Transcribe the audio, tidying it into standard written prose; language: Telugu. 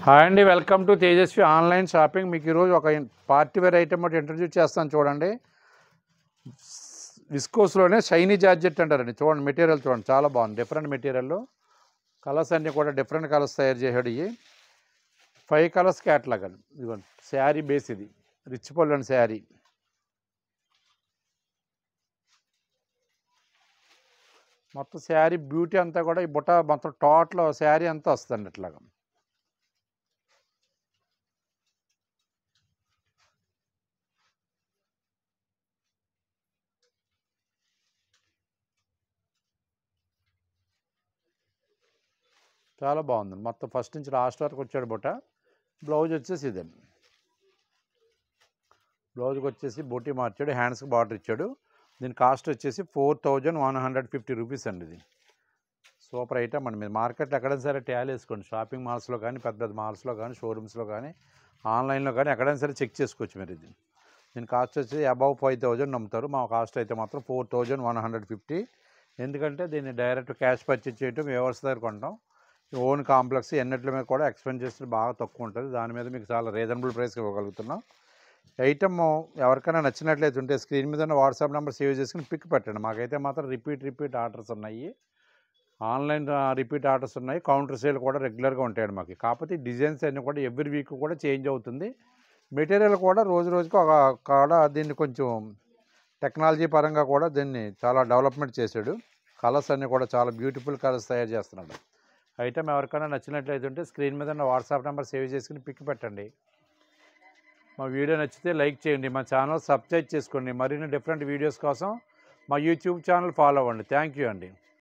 హాయ్ అండి, welcome to Tejaswi online shopping. మీకు ఈరోజు ఒక పార్టీ వేర్ ఐటమ్ ఒకటి ఇంట్రడ్యూస్ చేస్తాను చూడండి. విస్కోస్లోనే షైనీ జార్జెట్ అంటారండి. చూడండి మెటీరియల్ చూడండి, చాలా బాగుంది. డిఫరెంట్ మెటీరియల్, కలర్స్ అన్నీ కూడా డిఫరెంట్ కలర్స్ తయారు చేసాడు. ఇవి 5 కలర్స్ క్యాట్లాగ్ అండి. ఇదిగోండి శారీ బేస్, ఇది రిచ్ పళ్ళు శారీ. మొత్తం శారీ బ్యూటీ అంతా కూడా ఈ బుట్ట మొత్తం టోటల్ శారీ అంతా వస్తుందండి ఇట్లాగా. చాలా బాగుందండి. మొత్తం ఫస్ట్ నుంచి లాస్ట్ వరకు వచ్చాడు బుట్ట. బ్లౌజ్ వచ్చేసి ఇదండి. బ్లౌజ్కి వచ్చేసి బూటీ మార్చాడు, హ్యాండ్స్కి బార్డర్ ఇచ్చాడు. దీని కాస్ట్ వచ్చేసి 4150 రూపీస్ అండి. ఇది సూపర్ ఐటమ్ అండి. మీరు మార్కెట్లో ఎక్కడైనా సరే ట్యాల్ వేసుకోండి. షాపింగ్ మాల్స్లో కానీ, పెద్ద పెద్ద మాల్స్లో కానీ, షోరూమ్స్లో కానీ, ఆన్లైన్లో కానీ ఎక్కడైనా సరే చెక్ చేసుకోవచ్చు మీరు. ఇది దీని కాస్ట్ వచ్చేసి అబౌవ్ 5000 అమ్ముతారు. మా కాస్ట్ అయితే మాత్రం 4150. ఎందుకంటే దీన్ని డైరెక్ట్ క్యాష్ పర్చేజ్ చేయటం, వ్యూవర్స్ దగ్గర కొంటాం. ఓన్ కాంప్లెక్స్ ఎన్నిట్ల మీద కూడా ఎక్స్పెన్సెస్ బాగా తక్కువ ఉంటుంది. దాని మీద మీకు చాలా రీజనబుల్ ప్రైస్కి ఇవ్వగలుగుతున్నాం. ఐటమ్ ఎవరికైనా నచ్చినట్లయితే ఉంటే స్క్రీన్ మీద ఉన్న వాట్సాప్ నెంబర్ సేవ్ చేసుకుని పిక్ పెట్టండి. మాకైతే మాత్రం రిపీట్ ఆర్డర్స్ ఉన్నాయి. ఆన్లైన్ రిపీట్ ఆర్డర్స్ ఉన్నాయి. కౌంటర్ సేల్ కూడా రెగ్యులర్గా ఉంటాయండి మాకు. కాకపోతే డిజైన్స్ అన్నీ కూడా ఎవ్రీ వీక్ కూడా చేంజ్ అవుతుంది. మెటీరియల్ కూడా రోజుకి కూడా దీన్ని కొంచెం టెక్నాలజీ పరంగా కూడా దీన్ని చాలా డెవలప్మెంట్ చేశాడు. కలర్స్ అన్నీ కూడా చాలా బ్యూటిఫుల్ కలర్స్ తయారు చేస్తున్నాడు. ఐటమ్ ఎవరికైనా నచ్చినట్లయితే ఉంటే స్క్రీన్ మీద ఉన్న వాట్సాప్ నెంబర్ సేవ్ చేసుకుని పిక్ పెట్టండి. మా వీడియో నచ్చితే లైక్ చేయండి. మా ఛానల్ సబ్స్క్రైబ్ చేసుకోండి. మరిన్ని డిఫరెంట్ వీడియోస్ కోసం మా యూట్యూబ్ ఛానల్ ఫాలో అవ్వండి. థ్యాంక్ యూ అండి.